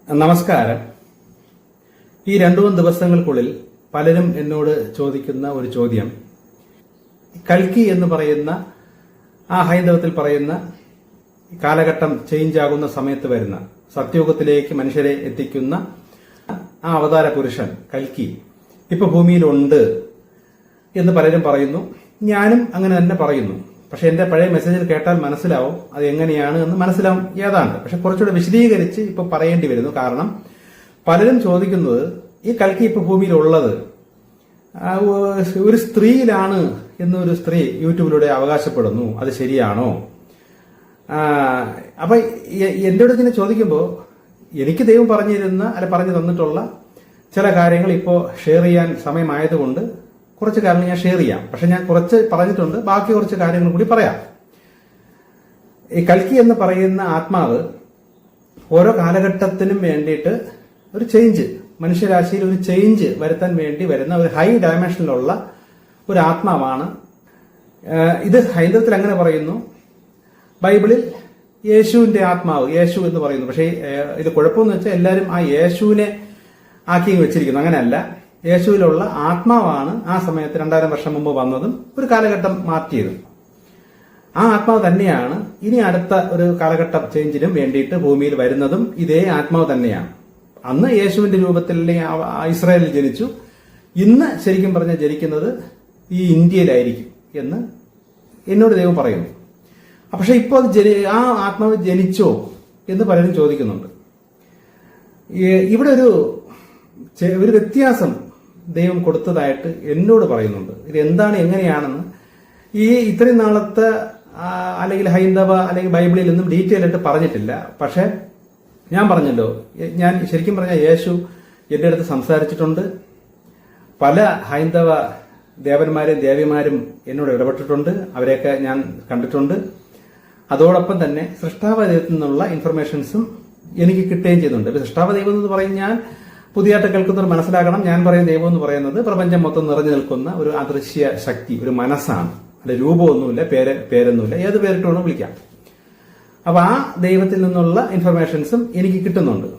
നമസ്കാരം. ഈ 2-3 ദിവസങ്ങൾക്കുള്ളിൽ പലരും എന്നോട് ചോദിക്കുന്ന ഒരു ചോദ്യം, കൽക്കി എന്ന് പറയുന്ന ആ ഹൈന്ദവത്തിൽ പറയുന്ന കാലഘട്ടം ചേഞ്ച് ആകുന്ന സമയത്ത് വരുന്ന സത്യയുഗത്തിലേക്ക് മനുഷ്യരെ എത്തിക്കുന്ന ആ അവതാര പുരുഷൻ കൽക്കി ഇപ്പൊ ഭൂമിയിലുണ്ട് എന്ന് പലരും പറയുന്നു. ഞാനും അങ്ങനെ തന്നെ പറയുന്നു. പക്ഷെ എന്റെ പഴയ മെസ്സേജിൽ കേട്ടാൽ മനസ്സിലാവും അത് എങ്ങനെയാണ് എന്ന് മനസ്സിലാവും ഏതാണ്ട്. പക്ഷെ കുറച്ചുകൂടെ വിശദീകരിച്ച് ഇപ്പൊ പറയേണ്ടി വരുന്നു. കാരണം പലരും ചോദിക്കുന്നത്, ഈ കൽക്കി ഇപ്പൊ ഭൂമിയിലുള്ളത് ഒരു സ്ത്രീയിലാണ് എന്നൊരു സ്ത്രീ യൂട്യൂബിലൂടെ അവകാശപ്പെടുന്നു, അത് ശരിയാണോ? അപ്പൊ എന്റെ അടുത്ത് ഇങ്ങനെ ചോദിക്കുമ്പോൾ എനിക്ക് ദൈവം പറഞ്ഞു തന്നിട്ടുള്ള ചില കാര്യങ്ങൾ ഇപ്പോൾ ഷെയർ ചെയ്യാൻ സമയമായതുകൊണ്ട് കുറച്ച് കാര്യങ്ങൾ ഞാൻ ഷെയർ ചെയ്യാം. പക്ഷെ ഞാൻ കുറച്ച് പറഞ്ഞിട്ടുണ്ട്, ബാക്കി കുറച്ച് കാര്യങ്ങൾ കൂടി പറയാം. ഈ കൽക്കി എന്ന് പറയുന്ന ആത്മാവ് ഓരോ കാലഘട്ടത്തിനും വേണ്ടിയിട്ട് ഒരു ചേഞ്ച്, മനുഷ്യരാശിയിൽ ഒരു ചേഞ്ച് വരുത്താൻ വേണ്ടി വരുന്ന ഒരു ഹൈ ഡയമെൻഷനിലുള്ള ഒരു ആത്മാവാണ്. ഇത് ഹൈന്ദവത്തിൽ അങ്ങനെ പറയുന്നു. ബൈബിളിൽ യേശുവിന്റെ ആത്മാവ്, യേശു എന്ന് പറയുന്നു. പക്ഷേ ഇത് കുഴപ്പമെന്ന് വെച്ചാൽ എല്ലാവരും ആ യേശുവിനെ ആക്കി വെച്ചിരിക്കുന്നു. അങ്ങനെയല്ല, യേശുവിലുള്ള ആത്മാവാണ് ആ സമയത്ത് 2000 വർഷം മുമ്പ് വന്നതും ഒരു കാലഘട്ടം മാറ്റിയതും. ആ ആത്മാവ് തന്നെയാണ് ഇനി അടുത്ത ഒരു കാലഘട്ട ചേഞ്ചിനും വേണ്ടിയിട്ട് ഭൂമിയിൽ വരുന്നതും ഇതേ ആത്മാവ് തന്നെയാണ്. അന്ന് യേശുവിന്റെ രൂപത്തിൽ ഇസ്രായേലിൽ ജനിച്ചു, ഇന്ന് ശരിക്കും പറഞ്ഞാൽ ജനിക്കുന്നത് ഈ ഇന്ത്യയിലായിരിക്കും എന്ന് എന്നോട് ദൈവം പറയുന്നു. പക്ഷെ ഇപ്പോൾ ആ ആത്മാവ് ജനിച്ചോ എന്ന് പലരും ചോദിക്കുന്നുണ്ട്. ഇവിടെ ഒരു വ്യത്യാസം ദൈവം കൊടുത്തതായിട്ട് എന്നോട് പറയുന്നുണ്ട്. ഇത് എന്താണ്, എങ്ങനെയാണെന്ന് ഈ ഇത്രയും നാളത്തെ അല്ലെങ്കിൽ ഹൈന്ദവ അല്ലെങ്കിൽ ബൈബിളിൽ ഒന്നും ഡീറ്റെയിൽ ആയിട്ട് പറഞ്ഞിട്ടില്ല. പക്ഷെ ഞാൻ പറഞ്ഞല്ലോ, ഞാൻ ശരിക്കും പറഞ്ഞാൽ യേശു എന്റെ അടുത്ത് സംസാരിച്ചിട്ടുണ്ട്. പല ഹൈന്ദവ ദേവന്മാരും ദേവിമാരും എന്നോട് ഇടപെട്ടിട്ടുണ്ട്, അവരെയൊക്കെ ഞാൻ കണ്ടിട്ടുണ്ട്. അതോടൊപ്പം തന്നെ സൃഷ്ടാവ ദൈവത്തിൽ നിന്നുള്ള ഇൻഫർമേഷൻസും എനിക്ക് കിട്ടുകയും ചെയ്യുന്നുണ്ട്. സൃഷ്ടാവ ദൈവം എന്ന് പറഞ്ഞാൽ പുതിയതായിട്ട് കേൾക്കുന്നവർ മനസ്സിലാക്കണം, ഞാൻ പറയുന്ന ദൈവം എന്ന് പറയുന്നത് പ്രപഞ്ചം മൊത്തം നിറഞ്ഞു നിൽക്കുന്ന ഒരു അദൃശ്യ ശക്തി, ഒരു മനസ്സാണ്. അല്ലെ രൂപമൊന്നുമില്ല, പേരൊന്നുമില്ല, ഏത് പേരിട്ട് വേണം വിളിക്കാം. അപ്പൊ ആ ദൈവത്തിൽ നിന്നുള്ള ഇൻഫർമേഷൻസും എനിക്ക് കിട്ടുന്നുണ്ട്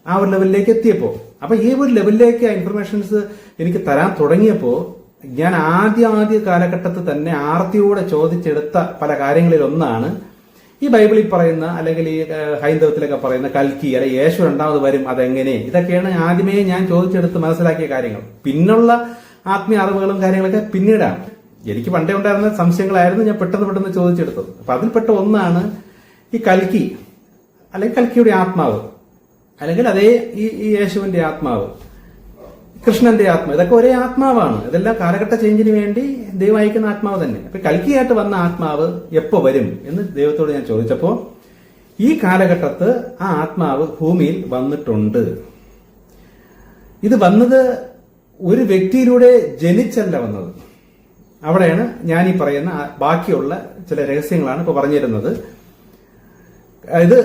ആ ഒരു ലെവലിലേക്ക് എത്തിയപ്പോ. അപ്പൊ ഈ ഒരു ലെവലിലേക്ക് ആ ഇൻഫർമേഷൻസ് എനിക്ക് തരാൻ തുടങ്ങിയപ്പോ ഞാൻ ആദ്യ കാലഘട്ടത്തിൽ തന്നെ ആർത്തിയോടെ ചോദിച്ചെടുത്ത പല കാര്യങ്ങളിൽ ഒന്നാണ് ഈ ബൈബിളിൽ പറയുന്ന അല്ലെങ്കിൽ ഈ ഹൈന്ദവത്തിലൊക്കെ പറയുന്ന കൽക്കി അല്ലെ യേശു 2ാമത് വരും, അതെങ്ങനെ? ഇതൊക്കെയാണ് ആദ്യമേ ഞാൻ ചോദിച്ചെടുത്ത് മനസ്സിലാക്കിയ കാര്യങ്ങൾ. പിന്നുള്ള ആത്മീയ അറിവുകളും കാര്യങ്ങളൊക്കെ പിന്നീടാണ്. എനിക്ക് പണ്ടേ ഉണ്ടായിരുന്ന സംശയങ്ങളായിരുന്നു ഞാൻ പെട്ടെന്ന് ചോദിച്ചെടുത്തത്. അപ്പൊ അതിൽപ്പെട്ട ഒന്നാണ് ഈ കൽക്കി അല്ലെങ്കിൽ കൽക്കിയുടെ ആത്മാവ്, അല്ലെങ്കിൽ അതേ ഈ യേശുവിന്റെ ആത്മാവ്, കൃഷ്ണന്റെ ആത്മാവ്, ഇതൊക്കെ ഒരേ ആത്മാവാണ്. ഇതെല്ലാം കാലഘട്ട ചേഞ്ചിന് വേണ്ടി ദൈവം അയക്കുന്ന ആത്മാവ് തന്നെ. അപ്പൊ കൽക്കിയായിട്ട് വന്ന ആത്മാവ് എപ്പോ വരും എന്ന് ദൈവത്തോട് ഞാൻ ചോദിച്ചപ്പോ ഈ കാലഘട്ടത്ത് ആ ആത്മാവ് ഭൂമിയിൽ വന്നിട്ടുണ്ട്. ഇത് വന്നത് ഒരു വ്യക്തിയിലൂടെ ജനിച്ചല്ല വന്നത്. അവിടെയാണ് ഞാൻ ഈ പറയുന്ന ബാക്കിയുള്ള ചില രഹസ്യങ്ങളാണ് ഇപ്പൊ പറഞ്ഞു തരുന്നത്. ഇത്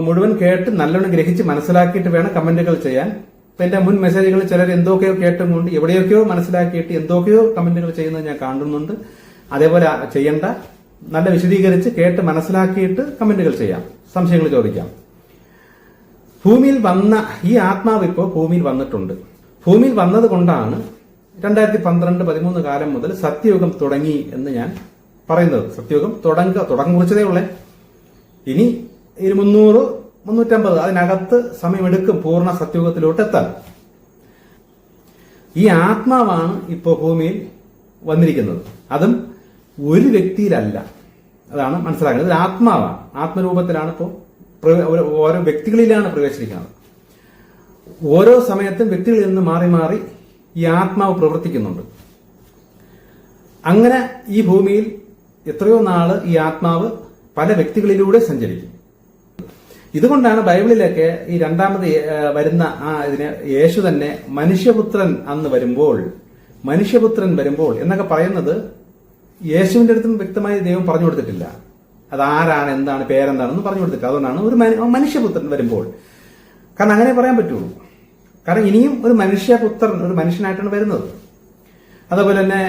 മുഴുവൻ കേട്ട് നല്ലോണം ഗ്രഹിച്ച് മനസ്സിലാക്കിയിട്ട് വേണം കമന്റുകൾ ചെയ്യാൻ. ഇപ്പൊ എന്റെ മുൻ മെസ്സേജുകൾ ചിലർ എന്തൊക്കെയോ കേട്ടുകൊണ്ട് എവിടെയൊക്കെയോ മനസ്സിലാക്കിയിട്ട് എന്തൊക്കെയോ കമന്റുകൾ ചെയ്യുന്നത് ഞാൻ കാണുന്നുണ്ട്. അതേപോലെ ചെയ്യണ്ട, നല്ല വിശദീകരിച്ച് കേട്ട് മനസ്സിലാക്കിയിട്ട് കമന്റുകൾ ചെയ്യാം, സംശയങ്ങൾ ചോദിക്കാം. ഭൂമിയിൽ വന്ന ഈ ആത്മാവ് ഇപ്പോൾ ഭൂമിയിൽ വന്നിട്ടുണ്ട്. ഭൂമിയിൽ വന്നത് കൊണ്ടാണ് 2012-13 കാലം മുതൽ സത്യയുഗം തുടങ്ങി എന്ന് ഞാൻ പറയുന്നത്. സത്യയുഗം തുടക്കം കുറിച്ചതേ ഉള്ളേ. ഇനി 300-350 അതിനകത്ത് സമയമെടുക്കും പൂർണ്ണ സത്യയുഗത്തിലോട്ട് എത്താൻ. ഈ ആത്മാവാണ് ഇപ്പോൾ ഭൂമിയിൽ വന്നിരിക്കുന്നത്. അതും ഒരു വ്യക്തിയിലല്ല, അതാണ് മനസ്സിലാക്കുന്നത്. ഇത് ആത്മാവാണ്, ആത്മരൂപത്തിലാണ് ഇപ്പോൾ ഓരോ വ്യക്തികളിലാണ് പ്രവേശിക്കുന്നത്. ഓരോ സമയത്തും വ്യക്തികളിൽ നിന്ന് മാറി മാറി ഈ ആത്മാവ് പ്രവർത്തിക്കുന്നുണ്ട്. അങ്ങനെ ഈ ഭൂമിയിൽ എത്രയോ നാള് ഈ ആത്മാവ് പല വ്യക്തികളിലൂടെ സഞ്ചരിക്കും. ഇതുകൊണ്ടാണ് ബൈബിളിലൊക്കെ ഈ 2ാമത് വരുന്ന ഇതിന് യേശു തന്നെ മനുഷ്യപുത്രൻ വരുമ്പോൾ എന്നൊക്കെ പറയുന്നത് യേശുവിന്റെ അടുത്തും വ്യക്തമായി ദൈവം പറഞ്ഞു കൊടുത്തിട്ടില്ല. അതാരാണ്, എന്താണ്, പേരെന്താണെന്ന് പറഞ്ഞു കൊടുത്തിട്ടില്ല. അതുകൊണ്ടാണ് ഒരു മനുഷ്യപുത്രൻ വരുമ്പോൾ. കാരണം അങ്ങനെ പറയാൻ പറ്റുള്ളൂ. കാരണം ഇനിയും ഒരു മനുഷ്യപുത്രൻ ഒരു മനുഷ്യനായിട്ടാണ് വരുന്നത്. അതുപോലെ തന്നെ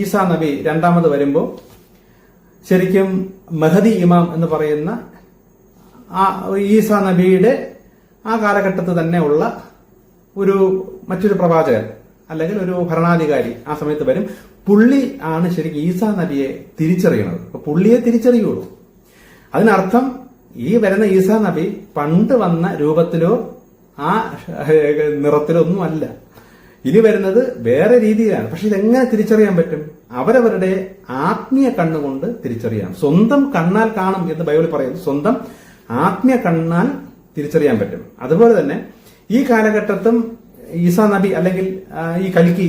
ഈസാ നബി 2ാമത് വരുമ്പോൾ ശരിക്കും മഹദി ഇമാം എന്ന് പറയുന്ന ഈസാ നബിയുടെ ആ കാലഘട്ടത്തിൽ തന്നെ ഉള്ള മറ്റൊരു പ്രവാചകൻ അല്ലെങ്കിൽ ഒരു ഭരണാധികാരി ആ സമയത്ത് വരും. പുള്ളി ആണ് ശരിക്കും ഈസാ നബിയെ തിരിച്ചറിയണത്. അപ്പൊ പുള്ളിയെ തിരിച്ചറിയുള്ളൂ. അതിനർത്ഥം ഈ വരുന്ന ഈസാ നബി പണ്ട് വന്ന രൂപത്തിലോ ആ നിറത്തിലോ ഒന്നും അല്ല. ഇനി വരുന്നത് വേറെ രീതിയിലാണ്. പക്ഷെ ഇതെങ്ങനെ തിരിച്ചറിയാൻ പറ്റും? അവരവരുടെ ആത്മീയ കണ്ണുകൊണ്ട് തിരിച്ചറിയാം. സ്വന്തം കണ്ണാൽ കാണും എന്ന് ബൈബിൾ പറയുന്നു. സ്വന്തം ആത്മീയ കണ്ണാൽ തിരിച്ചറിയാൻ പറ്റും. അതുപോലെ തന്നെ ഈ കാലഘട്ടത്തും ഈസാ നബി അല്ലെങ്കിൽ ഈ കൽക്കി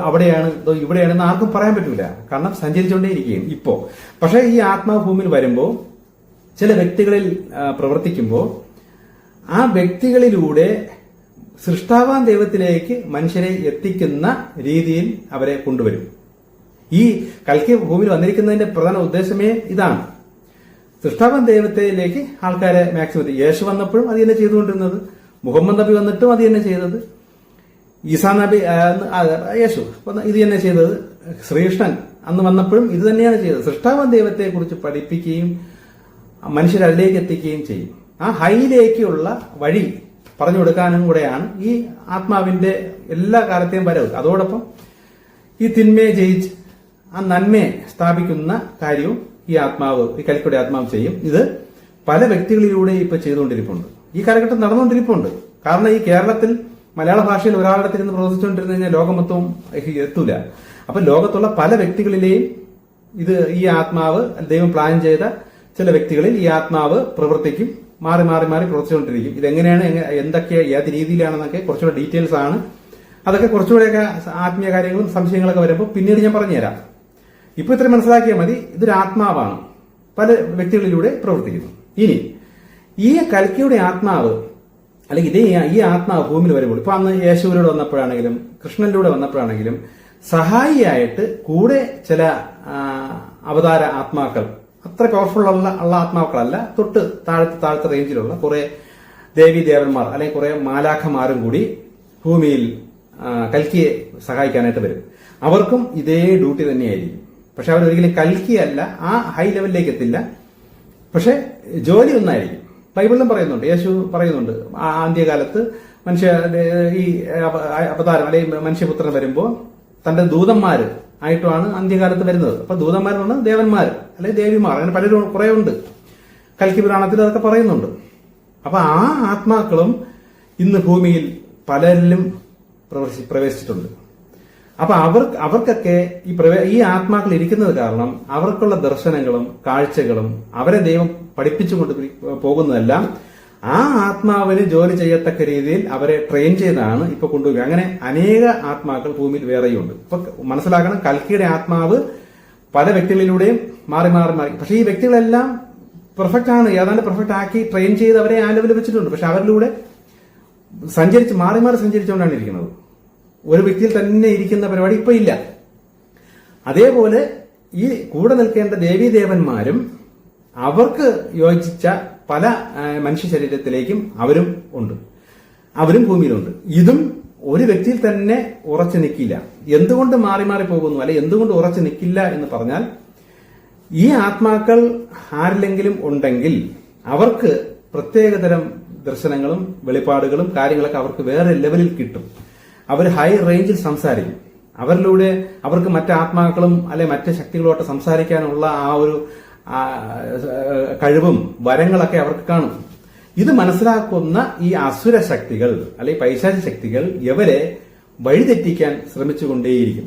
അവിടെയാണ് ഇവിടെയാണെന്ന് ആർക്കും പറയാൻ പറ്റൂല. കാരണം സഞ്ചരിച്ചുകൊണ്ടേയിരിക്കുകയും ഇപ്പോ. പക്ഷെ ഈ ആത്മാവ് ഭൂമിയിൽ വരുമ്പോൾ ചില വ്യക്തികളിൽ പ്രവർത്തിക്കുമ്പോൾ ആ വ്യക്തികളിലൂടെ സൃഷ്ടാവാൻ ദൈവത്തിലേക്ക് മനുഷ്യരെ എത്തിക്കുന്ന രീതിയിൽ അവരെ കൊണ്ടുവരും. ഈ കൽക്കി ഭൂമിയിൽ വന്നിരിക്കുന്നതിന്റെ പ്രധാന ഉദ്ദേശമേ ഇതാണ്. സൃഷ്ടാവാൻ ദൈവത്തിലേക്ക് ആൾക്കാരെ മാക്സിമം. യേശു വന്നപ്പോഴും അത് തന്നെ ചെയ്തുകൊണ്ടിരുന്നത്. മുഹമ്മദ് നബി വന്നിട്ടും അത് തന്നെ ചെയ്തത്. ഈസാ നബി യേശു ഇത് തന്നെ ചെയ്തത്. ശ്രീകൃഷ്ണൻ അന്ന് വന്നപ്പോഴും ഇത് തന്നെയാണ് ചെയ്തത്. സൃഷ്ടാവാൻ ദൈവത്തെ കുറിച്ച് പഠിപ്പിക്കുകയും മനുഷ്യരിലേക്ക് എത്തിക്കുകയും ചെയ്യും. ആ ഹൈയിലേക്കുള്ള വഴി പറഞ്ഞു കൊടുക്കാനും കൂടെയാണ് ഈ ആത്മാവിന്റെ എല്ലാ കാലത്തെയും വരവ്. അതോടൊപ്പം ഈ തിന്മയെ ജയിച്ച് ആ നന്മയെ സ്ഥാപിക്കുന്ന കാര്യവും ഈ കൽക്കിയുടെ ആത്മാവ് ചെയ്യും. ഇത് പല വ്യക്തികളിലൂടെ ഇപ്പൊ ചെയ്തുകൊണ്ടിരിപ്പുണ്ട്. ഈ കാലഘട്ടം നടന്നുകൊണ്ടിരിപ്പുണ്ട്. കാരണം ഈ കേരളത്തിൽ മലയാള ഭാഷയിൽ ഒരാളുടെ തിരുന്ന് പ്രവർത്തിച്ചുകൊണ്ടിരുന്നു കഴിഞ്ഞാൽ ലോകം മൊത്തവും എത്തൂല. അപ്പൊ ലോകത്തുള്ള പല വ്യക്തികളിലെയും ഈ ആത്മാവ് ദൈവം പ്ലാൻ ചെയ്ത ചില വ്യക്തികളിൽ ഈ ആത്മാവ് പ്രവർത്തിക്കും. മാറി മാറി മാറി പ്രവർത്തിച്ചുകൊണ്ടിരിക്കും. ഇതെങ്ങനെയാണ്, ഏത് രീതിയിലാണെന്നൊക്കെ കുറച്ചുകൂടെ ഡീറ്റെയിൽസ് ആണ്. അതൊക്കെ കുറച്ചുകൂടെയൊക്കെ ആത്മീയ കാര്യങ്ങളും സംശയങ്ങളൊക്കെ വരുമ്പോൾ പിന്നീട് ഞാൻ പറഞ്ഞുതരാം. ഇപ്പൊ ഇത്രയും മനസ്സിലാക്കിയാൽ മതി. ഇതൊരു ആത്മാവാണ്, പല വ്യക്തികളിലൂടെ പ്രവർത്തിക്കുന്നു. ഇനി ഈ കൽക്കിയുടെ ആത്മാവ് അല്ലെങ്കിൽ ഈ ആത്മാവ് ഭൂമിയിൽ വരുമ്പോൾ ഇപ്പൊ അന്ന് യേശുവിലൂടെ വന്നപ്പോഴാണെങ്കിലും കൃഷ്ണനിലൂടെ വന്നപ്പോഴാണെങ്കിലും സഹായിയായിട്ട് കൂടെ ചില അവതാര ആത്മാക്കൾ, അത്ര പവർഫുൾ ഉള്ള ആത്മാക്കളല്ല, തൊട്ട് താഴത്തെ റേഞ്ചിലുള്ള കുറെ ദേവി ദേവന്മാർ അല്ലെങ്കിൽ കുറെ മാലാഖമാരും കൂടി ഭൂമിയിൽ കൽക്കിയെ സഹായിക്കാനായിട്ട് വരും. അവർക്കും ഇതേ ഡ്യൂട്ടി തന്നെയായിരിക്കും. പക്ഷെ അവരൊരിക്കലും കൽക്കിയല്ല, ആ ഹൈ ലെവലിലേക്ക് എത്തില്ല. പക്ഷെ ജോലി ഒന്നായിരിക്കും. ബൈബിളിലും പറയുന്നുണ്ട്, യേശു പറയുന്നുണ്ട്, ആദ്യകാലത്ത് ഈ അവതാരം അല്ലെങ്കിൽ മനുഷ്യപുത്രൻ വരുമ്പോൾ തന്റെ ദൂതന്മാര് ആയിട്ടുമാണ് അന്ത്യകാലത്ത് വരുന്നത്. അപ്പൊ ദൂതന്മാരാണ് ദേവന്മാർ അല്ലെങ്കിൽ ദേവിമാർ, അങ്ങനെ പലരും കുറെ ഉണ്ട്. കൽക്കി പുരാണത്തിൽ അതൊക്കെ പറയുന്നുണ്ട്. അപ്പൊ ആ ആത്മാക്കളും ഇന്ന് ഭൂമിയിൽ പലരിലും പ്രവേശിച്ചിട്ടുണ്ട്. അപ്പൊ അവർക്കൊക്കെ ഈ ആത്മാക്കൾ ഇരിക്കുന്നത് കാരണം അവർക്കുള്ള ദർശനങ്ങളും കാഴ്ചകളും അവരെ ദൈവം പഠിപ്പിച്ചുകൊണ്ട് പോകുന്നതെല്ലാം ആ ആത്മാവിന് ജോലി ചെയ്യത്തക്ക രീതിയിൽ അവരെ ട്രെയിൻ ചെയ്താണ് ഇപ്പൊ കൊണ്ടുപോകുക. അങ്ങനെ അനേക ആത്മാക്കൾ ഭൂമിയിൽ വേറെയുണ്ട്. ഇപ്പൊ മനസ്സിലാക്കണം, കൽക്കിയുടെ ആത്മാവ് പല വ്യക്തികളിലൂടെയും മാറി മാറി മാറി. പക്ഷെ ഈ വ്യക്തികളെല്ലാം പെർഫെക്റ്റ് ആണ്, ഏതാണ്ട് പെർഫെക്റ്റ് ആക്കി ട്രെയിൻ ചെയ്ത് അവരെ ആ ലെവലിൽ വെച്ചിട്ടുണ്ട്. പക്ഷെ അവരിലൂടെ മാറി മാറി സഞ്ചരിച്ചുകൊണ്ടാണ് ഇരിക്കുന്നത്. ഒരു വ്യക്തിയിൽ തന്നെ ഇരിക്കുന്ന പരിപാടി ഇപ്പൊ ഇല്ല. അതേപോലെ ഈ കൂടെ നിൽക്കേണ്ട ദേവീദേവന്മാരും അവർക്ക് യോജിച്ച പല മനുഷ്യ ശരീരത്തിലേക്കും അവരും ഭൂമിയിലുണ്ട്. ഇതും ഒരു വ്യക്തിയിൽ തന്നെ ഉറച്ചു നിൽക്കില്ല. എന്തുകൊണ്ട് മാറി മാറി പോകുന്നു, അല്ലെ എന്തുകൊണ്ട് ഉറച്ചു നിൽക്കില്ല എന്ന് പറഞ്ഞാൽ, ഈ ആത്മാക്കൾ ആരിലെങ്കിലും ഉണ്ടെങ്കിൽ അവർക്ക് പ്രത്യേകതരം ദർശനങ്ങളും വെളിപ്പാടുകളും കാര്യങ്ങളൊക്കെ അവർക്ക് വേറെ ലെവലിൽ കിട്ടും. അവർ ഹൈ റേഞ്ചിൽ സംസാരിക്കും. അവരിലൂടെ അവർക്ക് മറ്റ് ആത്മാക്കളും അല്ലെ മറ്റ് ശക്തികളോട്ട് സംസാരിക്കാനുള്ള ആ ഒരു കഴിവും വരങ്ങളൊക്കെ അവർക്ക് കാണും. ഇത് മനസ്സിലാക്കുന്ന ഈ അസുര ശക്തികൾ അല്ലെങ്കിൽ പൈശാചിക ശക്തികൾ ഇവരെ വഴിതെറ്റിക്കാൻ ശ്രമിച്ചുകൊണ്ടേയിരിക്കും.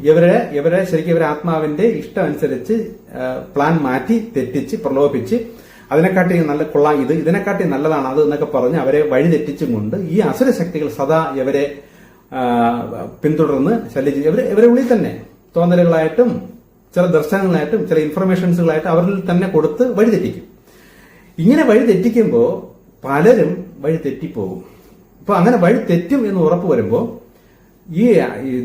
ഇവരെ ശരിക്കും ഇവരെ ആത്മാവിന്റെ ഇഷ്ടം അനുസരിച്ച് പ്ലാൻ മാറ്റി തെറ്റിച്ച് പ്രലോഭിപ്പിച്ച് അതിനെക്കാട്ടി നല്ല കൊള്ളാം, ഇതിനെക്കാട്ടി നല്ലതാണ് അത് എന്നൊക്കെ പറഞ്ഞ് അവരെ വഴിതെറ്റിച്ചും കൊണ്ട് ഈ അസുര ശക്തികൾ സദാ ഇവരെ പിന്തുടർന്ന് ശല്യം ചെയ്യും. ഇവരെ ഉള്ളിൽ തന്നെ തോന്നലുകളായിട്ടും ചില ദർശനങ്ങളായിട്ടും ചില ഇൻഫർമേഷൻസുകളായിട്ട് അവരിൽ തന്നെ കൊടുത്ത് വഴിതെറ്റിക്കും. ഇങ്ങനെ വഴിതെറ്റിക്കുമ്പോൾ പലരും വഴി തെറ്റിപ്പോകും. അപ്പൊ അങ്ങനെ വഴി തെറ്റും എന്ന് ഉറപ്പ് വരുമ്പോൾ ഈ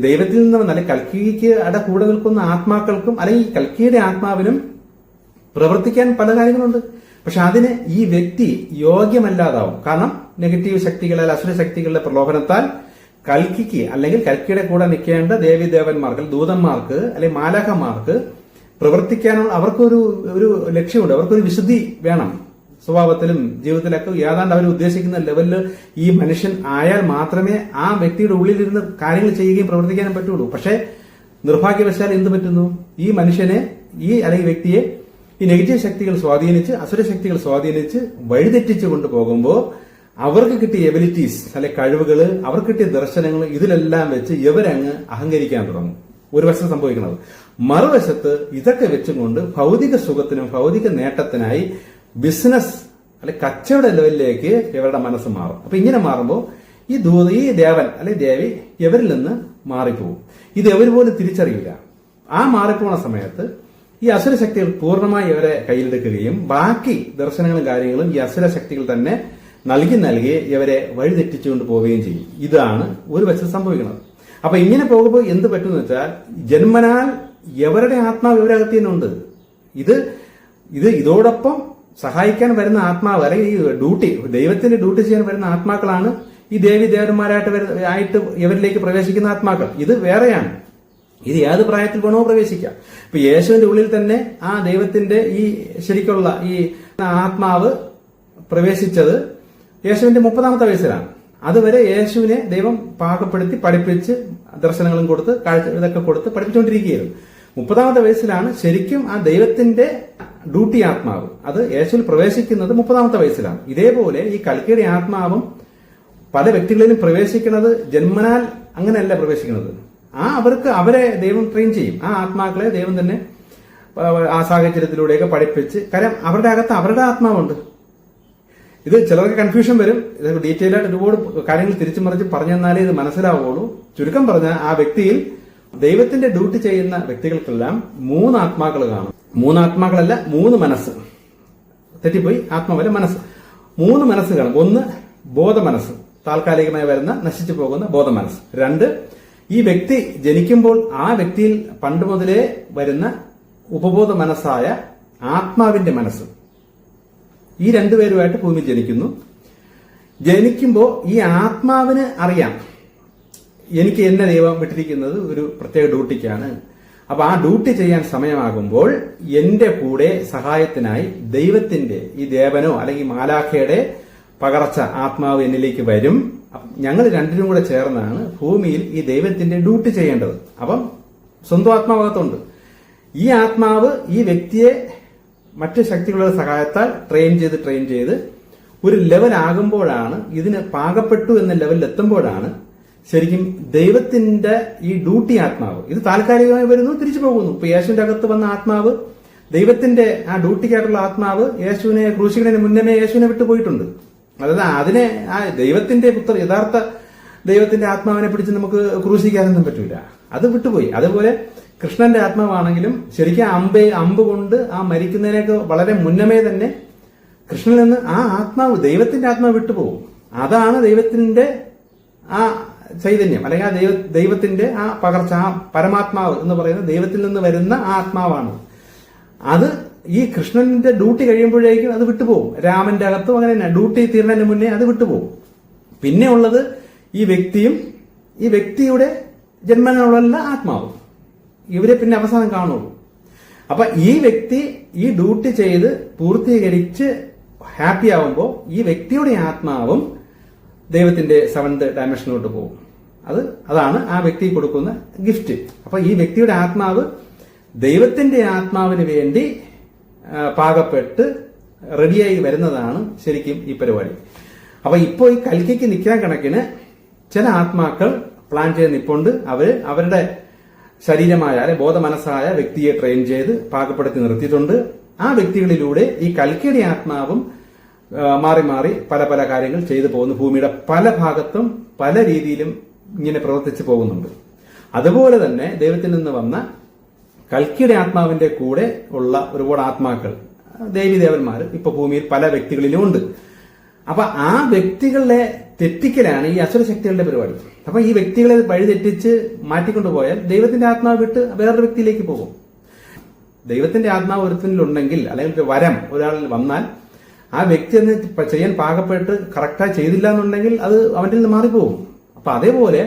ദൈവത്തിൽ നിന്ന് നല്ല കൽക്കിക്ക് കൂടെ നിൽക്കുന്ന ആത്മാക്കൾക്കും അല്ലെങ്കിൽ കൽക്കിയുടെ ആത്മാവിനും പ്രവർത്തിക്കാൻ പല കാര്യങ്ങളുണ്ട്. പക്ഷെ അതിന് ഈ വ്യക്തി യോഗ്യമല്ലാതാവും. കാരണം നെഗറ്റീവ് ശക്തികളെ അസുര ശക്തികളുടെ പ്രലോഭനത്താൽ കൽക്കിക്ക് അല്ലെങ്കിൽ കൽക്കിയുടെ കൂടെ നിൽക്കേണ്ട ദേവീദേവന്മാർക്ക്, ദൂതന്മാർക്ക് അല്ലെങ്കിൽ മാലാഖമാർക്ക് പ്രവർത്തിക്കാനുള്ള അവർക്കൊരു ലക്ഷ്യമുണ്ട്, അവർക്കൊരു വിശുദ്ധി വേണം. സ്വഭാവത്തിലും ജീവിതത്തിലൊക്കെ ഏതാണ്ട് അവർ ഉദ്ദേശിക്കുന്ന ലെവലിൽ ഈ മനുഷ്യൻ ആയാൽ മാത്രമേ ആ വ്യക്തിയുടെ ഉള്ളിലിരുന്ന് കാര്യങ്ങൾ ചെയ്യുകയും പ്രവർത്തിക്കാനും പറ്റുള്ളൂ. പക്ഷേ നിർഭാഗ്യവശാൽ എന്ത് പറ്റുന്നു? ഈ മനുഷ്യനെ അല്ലെങ്കിൽ വ്യക്തിയെ ഈ നെഗറ്റീവ് ശക്തികൾ സ്വാധീനിച്ച്, അസുര ശക്തികൾ സ്വാധീനിച്ച് വഴിതെറ്റിച്ചു കൊണ്ടുപോകുമ്പോൾ അവർക്ക് കിട്ടിയ എബിലിറ്റീസ് അല്ലെ കഴിവുകൾ, അവർക്ക് കിട്ടിയ ദർശനങ്ങൾ, ഇതിലെല്ലാം വെച്ച് ഇവരങ്ങ് അഹങ്കരിക്കാൻ തുടങ്ങും. ഒരു വശത്ത് സംഭവിക്കുന്നത്. മറുവശത്ത് ഇതൊക്കെ വെച്ചുകൊണ്ട് ഭൗതിക സുഖത്തിനും ഭൗതിക നേട്ടത്തിനായി ബിസിനസ് അല്ലെ കച്ചവട ലെവലിലേക്ക് ഇവരുടെ മനസ്സ് മാറും. അപ്പൊ ഇങ്ങനെ മാറുമ്പോൾ ഈ ദേവൻ അല്ലെ ദേവി ഇവരിൽ നിന്ന് മാറിപ്പോകും. ഇത് എവർ പോലും തിരിച്ചറിയില്ല. ആ മാറിപ്പോണ സമയത്ത് ഈ അസുര ശക്തികൾ പൂർണ്ണമായി ഇവരെ കയ്യിലെടുക്കുകയും ബാക്കി ദർശനങ്ങളും കാര്യങ്ങളും ഈ അസുര ശക്തികൾ തന്നെ നൽകി ഇവരെ വഴിതെറ്റിച്ചുകൊണ്ട് പോവുകയും ചെയ്യും. ഇതാണ് ഒരു വശത്ത് സംഭവിക്കുന്നത്. അപ്പൊ ഇങ്ങനെ പോകുമ്പോൾ എന്ത് പറ്റുമെന്ന് വെച്ചാൽ ജന്മനാൽ എവരുടെ ആത്മാവ് ഇവരകത്ത് തന്നെ ഉണ്ട്. ഇതോടൊപ്പം സഹായിക്കാൻ വരുന്ന ആത്മാവ് അല്ലെങ്കിൽ ഈ ദൈവത്തിന്റെ ഡ്യൂട്ടി ചെയ്യാൻ വരുന്ന ആത്മാക്കളാണ് ഈ ദേവന്മാരായിട്ട് ഇവരിലേക്ക് പ്രവേശിക്കുന്ന ആത്മാക്കൾ. ഇത് വേറെയാണ്. ഇത് ഏത് പ്രായത്തിൽ വേണോ പ്രവേശിക്കാം. ഇപ്പൊ യേശുവിന്റെ ഉള്ളിൽ തന്നെ ആ ദൈവത്തിന്റെ ഈ ശരിക്കുള്ള ഈ ആത്മാവ് പ്രവേശിച്ചത് യേശുവിന്റെ 30-ാമത്തെ വയസ്സിലാണ്. അതുവരെ യേശുവിനെ ദൈവം പാകപ്പെടുത്തി പഠിപ്പിച്ച് ദർശനങ്ങളും കൊടുത്ത് ഇതൊക്കെ കൊടുത്ത് പഠിപ്പിച്ചുകൊണ്ടിരിക്കുകയായിരുന്നു. 30-ാമത്തെ വയസ്സിലാണ് ശരിക്കും ആ ദൈവത്തിന്റെ ഡ്യൂട്ടി ആത്മാവ് അത് യേശുവിൽ പ്രവേശിക്കുന്നത് 30-ാമത്തെ വയസ്സിലാണ്. ഇതേപോലെ ഈ കൽക്കിയുടെ ആത്മാവും പല വ്യക്തികളിലും പ്രവേശിക്കുന്നത് ജന്മനാൽ അങ്ങനെയല്ല പ്രവേശിക്കുന്നത്. അവരെ ദൈവം ട്രെയിൻ ചെയ്യും. ആ ആത്മാക്കളെ ദൈവം തന്നെ ആ സാഹചര്യത്തിലൂടെയൊക്കെ പഠിപ്പിച്ച്, കാര്യം അവരുടെ അകത്ത് അവരുടെ ആത്മാവുണ്ട്. ഇത് ചിലർക്ക് കൺഫ്യൂഷൻ വരും. ഇത് ഡീറ്റെയിൽ ആയിട്ട് ഒരുപാട് കാര്യങ്ങൾ തിരിച്ചു മറിച്ച് പറഞ്ഞു തന്നാലേ ഇത് മനസ്സിലാവുള്ളൂ. ചുരുക്കം പറഞ്ഞാൽ ആ വ്യക്തിയിൽ ദൈവത്തിന്റെ ഡ്യൂട്ടി ചെയ്യുന്ന വ്യക്തികൾക്കെല്ലാം 3 ആത്മാക്കൾ കാണും. 3 ആത്മാക്കളല്ല, 3 മനസ്സ്. തെറ്റിപ്പോയി, ആത്മാവല്ല മനസ്സ്. 3 മനസ്സ് കാണും. 1 ബോധ മനസ്സ്, താൽക്കാലികമായി വരുന്ന നശിച്ചു പോകുന്ന ബോധ മനസ്സ്. 2 ഈ വ്യക്തി ജനിക്കുമ്പോൾ ആ വ്യക്തിയിൽ പണ്ട് മുതലേ വരുന്ന ഉപബോധ മനസ്സായ ആത്മാവിന്റെ മനസ്സ്. ഈ 2 പേരുമായിട്ട് ഭൂമി ജനിക്കുന്നു. ജനിക്കുമ്പോൾ ഈ ആത്മാവിന് അറിയാം എനിക്ക് എന്നെ ദൈവം വിട്ടിരിക്കുന്നത് ഒരു പ്രത്യേക ഡ്യൂട്ടിക്കാണ്. അപ്പൊ ആ ഡ്യൂട്ടി ചെയ്യാൻ സമയമാകുമ്പോൾ എന്റെ കൂടെ സഹായത്തിനായി ദൈവത്തിന്റെ ഈ ദേവനോ അല്ലെങ്കിൽ മാലാഖയുടെ പകർച്ച ആത്മാവ് എന്നിലേക്ക് വരും. ഞങ്ങൾ രണ്ടിനും കൂടെ ചേർന്നാണ് ഭൂമിയിൽ ഈ ദൈവത്തിന്റെ ഡ്യൂട്ടി ചെയ്യേണ്ടത്. അപ്പം സ്വന്തം ആത്മാവകത്തുണ്ട്. ഈ ആത്മാവ് ഈ വ്യക്തിയെ മറ്റ് ശക്തികളുടെ സഹായത്താൽ ട്രെയിൻ ചെയ്ത് ഒരു ലെവൽ ആകുമ്പോഴാണ്, ഇതിന് പാകപ്പെട്ടു എന്ന ലെവലിൽ എത്തുമ്പോഴാണ് ശരിക്കും ദൈവത്തിന്റെ ഈ ഡ്യൂട്ടി ആത്മാവ് ഇത് താൽക്കാലികമായി വരുന്നു, തിരിച്ചു പോകുന്നു. ഇപ്പൊ യേശുവിന്റെ അകത്ത് വന്ന ആത്മാവ്, ദൈവത്തിന്റെ ആ ഡ്യൂട്ടിക്കായിട്ടുള്ള ആത്മാവ് യേശുവിനെ ക്രൂശിക്കുന്നതിന് മുന്നമേ യേശുവിനെ വിട്ടുപോയിട്ടുണ്ട്. അതായത് അതിനെ ആ ദൈവത്തിന്റെ യഥാർത്ഥ ദൈവത്തിന്റെ ആത്മാവിനെ പിടിച്ച് നമുക്ക് ക്രൂശിക്കാനൊന്നും പറ്റൂല. അത് വിട്ടുപോയി. അതുപോലെ കൃഷ്ണന്റെ ആത്മാവാണെങ്കിലും ശരിക്കും അമ്പ് കൊണ്ട് ആ മരിക്കുന്നതിനൊക്കെ വളരെ മുന്നമേ തന്നെ കൃഷ്ണനിൽ നിന്ന് ആ ആത്മാവ്, ദൈവത്തിന്റെ ആത്മാവ് വിട്ടുപോകും. അതാണ് ദൈവത്തിന്റെ ആ ചൈതന്യം അല്ലെങ്കിൽ ആ ദൈവത്തിന്റെ ആ പകർച്ച, ആ പരമാത്മാവ് എന്ന് പറയുന്നത് ദൈവത്തിൽ നിന്ന് വരുന്ന ആ ആത്മാവാണ്. അത് ഈ കൃഷ്ണന്റെ ഡ്യൂട്ടി കഴിയുമ്പോഴേക്കും അത് വിട്ടുപോകും. രാമന്റെ അകത്തും അങ്ങനെ തന്നെ ഡ്യൂട്ടി തീർന്നതിന് മുന്നേ അത് വിട്ടുപോകും. പിന്നെ ഉള്ളത് ഈ വ്യക്തിയും ഈ വ്യക്തിയുടെ ജന്മനുള്ള ആത്മാവും. ഇവരെ പിന്നെ അവസാനം കാണുള്ളൂ. അപ്പൊ ഈ വ്യക്തി ഈ ഡ്യൂട്ടി ചെയ്ത് പൂർത്തീകരിച്ച് ഹാപ്പി ആവുമ്പോൾ ഈ വ്യക്തിയുടെ ആത്മാവും ദൈവത്തിന്റെ 7th ഡയമെൻഷനിലോട്ട് പോകും. അതാണ് ആ വ്യക്തി കൊടുക്കുന്ന ഗിഫ്റ്റ്. അപ്പൊ ഈ വ്യക്തിയുടെ ആത്മാവ് ദൈവത്തിന്റെ ആത്മാവിന് വേണ്ടി പാകപ്പെട്ട് റെഡിയായി വരുന്നതാണ് ശരിക്കും ഈ പരിപാടി. അപ്പൊ ഇപ്പോ ഈ കൽക്കിക്ക് നിൽക്കാൻ കണക്കിന് ചില ആത്മാക്കൾ പ്ലാൻ ചെയ്ത് നിൽപ്പുണ്ട്. അവരുടെ ശരീരമായ അല്ലെ ബോധ മനസ്സായ വ്യക്തിയെ ട്രെയിൻ ചെയ്ത് പാകപ്പെടുത്തി നിർത്തിയിട്ടുണ്ട്. ആ വ്യക്തികളിലൂടെ ഈ കൽക്കിയുടെ ആത്മാവും മാറി മാറി പല പല കാര്യങ്ങൾ ചെയ്തു പോകുന്നു. ഭൂമിയുടെ പല ഭാഗത്തും പല രീതിയിലും ഇങ്ങനെ പ്രവർത്തിച്ചു പോകുന്നുണ്ട്. അതുപോലെ തന്നെ ദൈവത്തിൽ നിന്ന് വന്ന കൽക്കിയുടെ ആത്മാവിന്റെ കൂടെ ഉള്ള ഒരുപാട് ആത്മാക്കൾ, ദേവീദേവന്മാർ ഇപ്പൊ ഭൂമിയിൽ പല വ്യക്തികളിലും ഉണ്ട്. അപ്പൊ ആ വ്യക്തികളെ തെറ്റിക്കലാണ് ഈ അസുരശക്തികളുടെ പരിപാടി. അപ്പൊ ഈ വ്യക്തികളെ വഴിതെറ്റിച്ച് മാറ്റിക്കൊണ്ടുപോയാൽ ദൈവത്തിന്റെ ആത്മാവ് വിട്ട് വേറൊരു വ്യക്തിയിലേക്ക് പോകും. ദൈവത്തിന്റെ ആത്മാവ് ഒരുത്തനിലുണ്ടെങ്കിൽ അല്ലെങ്കിൽ വരം ഒരാളിൽ വന്നാൽ ആ വ്യക്തി എന്ന് ചെയ്യാൻ പാകപ്പെട്ട് കറക്റ്റായി ചെയ്തില്ല എന്നുണ്ടെങ്കിൽ അത് അവന്റെ നിന്ന് മാറിപ്പോകും. അപ്പൊ അതേപോലെ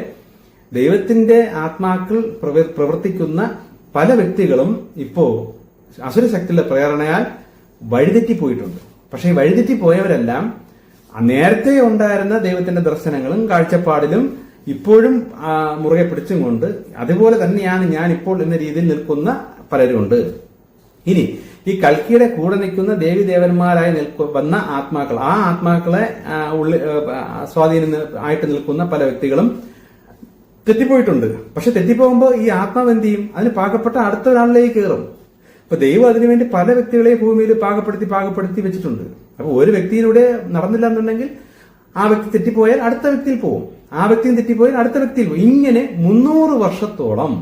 ദൈവത്തിന്റെ ആത്മാക്കൾ പ്രവർത്തിക്കുന്ന പല വ്യക്തികളും ഇപ്പോ അസുരശക്തിയുടെ പ്രേരണയാൽ വഴിതെറ്റിപ്പോയിട്ടുണ്ട്. പക്ഷെ ഈ വഴിതെറ്റി പോയവരെല്ലാം നേരത്തെ ഉണ്ടായിരുന്ന ദൈവത്തിന്റെ ദർശനങ്ങളും കാഴ്ചപ്പാടിലും ഇപ്പോഴും മുറുകെ പിടിച്ചും കൊണ്ട് അതുപോലെ തന്നെയാണ് ഞാൻ ഇപ്പോൾ എന്ന രീതിയിൽ നിൽക്കുന്ന പലരുമുണ്ട്. ഇനി ഈ കൽക്കിയുടെ കൂടെ നിൽക്കുന്ന ദേവീദേവന്മാരായി വന്ന ആത്മാക്കൾ, ആ ആത്മാക്കളെ സ്വാധീനം ആയിട്ട് നിൽക്കുന്ന പല വ്യക്തികളും തെറ്റിപ്പോയിട്ടുണ്ട്. പക്ഷെ തെറ്റിപ്പോകുമ്പോൾ ഈ ആത്മാവ് എന്ത് ചെയ്യും? അതിന് പാകപ്പെട്ട അടുത്ത ഒരാളിലേക്ക് കയറും. അപ്പൊ ദൈവം അതിനുവേണ്ടി പല വ്യക്തികളെയും ഭൂമിയിൽ പാകപ്പെടുത്തി വെച്ചിട്ടുണ്ട്. അപ്പൊ ഒരു വ്യക്തിയിലൂടെ നടന്നില്ല എന്നുണ്ടെങ്കിൽ ആ വ്യക്തി തെറ്റിപ്പോയാൽ അടുത്ത വ്യക്തിയിൽ പോകും, ആ വ്യക്തിയും തെറ്റിപ്പോയാൽ അടുത്ത വ്യക്തിയിൽ പോകും. ഇങ്ങനെ 300 വർഷത്തോളം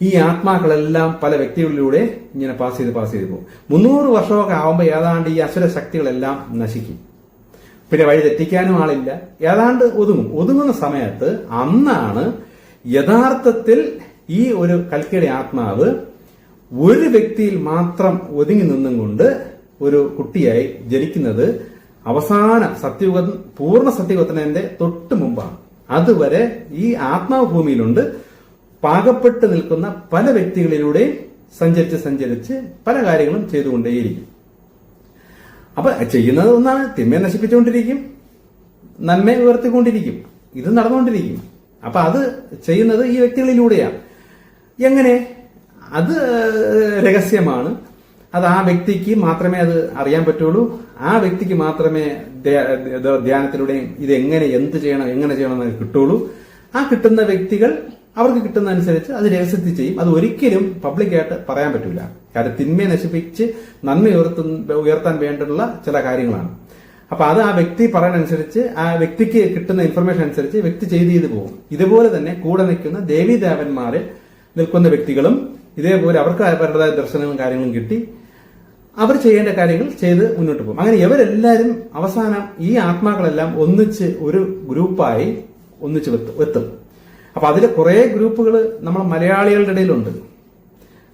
ഈ ആത്മാക്കളെല്ലാം പല വ്യക്തികളിലൂടെ ഇങ്ങനെ പാസ് ചെയ്ത് പോകും. 300 വർഷമൊക്കെ ആവുമ്പോൾ ഏതാണ്ട് ഈ അസുര ശക്തികളെല്ലാം നശിക്കും. പിന്നെ വഴി തെറ്റിക്കാനും ആളില്ല, ഏതാണ്ട് ഒതുങ്ങുന്ന സമയത്ത് അന്നാണ് യഥാർത്ഥത്തിൽ ഈ ഒരു കൽക്കിയുടെ ആത്മാവ് ഒരു വ്യക്തിയിൽ മാത്രം ഒതുങ്ങി നിന്നും കൊണ്ട് ഒരു കുട്ടിയായി ജനിക്കുന്നത്. അവസാന സത്യയുഗം, പൂർണ്ണ സത്യയുഗത്തിന്റെ തൊട്ട് മുമ്പാണ്. അതുവരെ ഈ ആത്മാവ് ഭൂമിയിലുണ്ട്. പാകപ്പെട്ട് നിൽക്കുന്ന പല വ്യക്തികളിലൂടെ സഞ്ചരിച്ച് പല കാര്യങ്ങളും ചെയ്തുകൊണ്ടേയിരിക്കും. അപ്പൊ ചെയ്യുന്നത് ഒന്നാണ്, തിന്മയെ നശിപ്പിച്ചുകൊണ്ടിരിക്കും, നന്മയെ ഉയർത്തിക്കൊണ്ടിരിക്കും. ഇത് നടന്നുകൊണ്ടിരിക്കും. അപ്പൊ അത് ചെയ്യുന്നത് ഈ വ്യക്തികളിലൂടെയാണ്. എങ്ങനെ? അത് രഹസ്യമാണ്. അത് ആ വ്യക്തിക്ക് മാത്രമേ അത് അറിയാൻ പറ്റുള്ളൂ. ആ വ്യക്തിക്ക് മാത്രമേ ധ്യാനത്തിലൂടെയും ഇത് എന്ത് ചെയ്യണം, എങ്ങനെ ചെയ്യണം എന്ന് കിട്ടുള്ളൂ. ആ കിട്ടുന്ന വ്യക്തികൾ അവർക്ക് കിട്ടുന്ന അനുസരിച്ച് അത് രഹസ്യത്തിൽ ചെയ്യും. അത് ഒരിക്കലും പബ്ലിക്കായിട്ട് പറയാൻ പറ്റില്ല. കാരണം തിന്മയെ നശിപ്പിച്ച് നന്മ ഉയർത്താൻ വേണ്ടിയുള്ള ചില കാര്യങ്ങളാണ്. അപ്പൊ അത് ആ വ്യക്തി പറയുന്നതനുസരിച്ച്, ആ വ്യക്തിക്ക് കിട്ടുന്ന ഇൻഫർമേഷൻ അനുസരിച്ച് വ്യക്തി ചെയ്ത് പോകും. ഇതുപോലെ തന്നെ കൂടെ നിൽക്കുന്ന ദേവീദേവന്മാരെ നിൽക്കുന്ന വ്യക്തികളും ഇതേപോലെ അവർക്ക് അവരുടേതായ ദർശനങ്ങളും കാര്യങ്ങളും കിട്ടി അവർ ചെയ്യേണ്ട കാര്യങ്ങൾ ചെയ്ത് മുന്നോട്ട് പോകും. അങ്ങനെ ഇവരെല്ലാവരും അവസാനം ഈ ആത്മാക്കളെല്ലാം ഒന്നിച്ച് ഒരു ഗ്രൂപ്പായി ഒന്നിച്ച് എത്തും. അപ്പൊ അതിലെ കുറെ ഗ്രൂപ്പുകൾ നമ്മൾ മലയാളികളുടെ ഇടയിലുണ്ട്,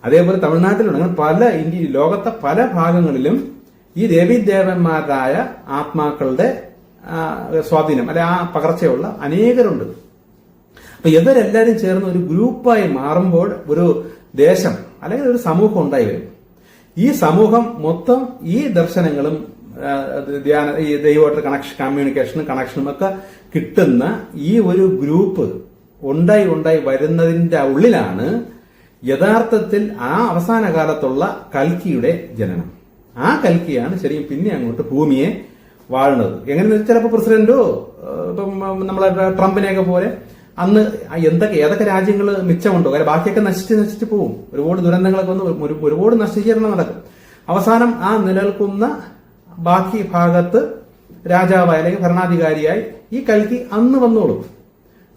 അതേപോലെ തമിഴ്നാട്ടിലുണ്ട്. അങ്ങനെ ലോകത്തെ പല ഭാഗങ്ങളിലും ഈ ദേവീദേവന്മാരായ ആത്മാക്കളുടെ സ്വാധീനം അല്ലെ ആ പകർച്ചയുള്ള അനേകരുണ്ട്. അപ്പൊ ഇവരെല്ലാരും ചേർന്ന് ഒരു ഗ്രൂപ്പായി മാറുമ്പോൾ ഒരു ദേശം അല്ലെങ്കിൽ ഒരു സമൂഹം ഉണ്ടായി വരും. ഈ സമൂഹം മൊത്തം ഈ ദർശനങ്ങളും ഈ ദൈവമായിട്ട് കമ്മ്യൂണിക്കേഷനും കണക്ഷനും ഒക്കെ കിട്ടുന്ന ഈ ഒരു ഗ്രൂപ്പ് ഉണ്ടായി വരുന്നതിന്റെ ഉള്ളിലാണ് യഥാർത്ഥത്തിൽ ആ അവസാന കാലത്തുള്ള കൽക്കിയുടെ ജനനം. ആ കൽക്കിയാണ് ശരിക്കും പിന്നെ അങ്ങോട്ട് ഭൂമിയെ വാഴുന്നത്. എങ്ങനെയെന്ന് വെച്ചാൽ ചിലപ്പോൾ പ്രസിഡന്റോ ഇപ്പം നമ്മളെ ട്രംപിനെയൊക്കെ പോലെ അന്ന് ഏതൊക്കെ രാജ്യങ്ങൾ മിച്ചമുണ്ടോ, കാര്യം ബാക്കിയൊക്കെ നശിച്ച് പോകും. ഒരുപാട് ദുരന്തങ്ങളൊക്കെ വന്ന് ഒരുപാട് നശീകരണം നടക്കും. അവസാനം ആ നിലനിൽക്കുന്ന ബാക്കി ഭാഗത്ത് രാജാവായി അല്ലെങ്കിൽ ഭരണാധികാരിയായി ഈ കൽക്കി അന്ന് വന്നോളും.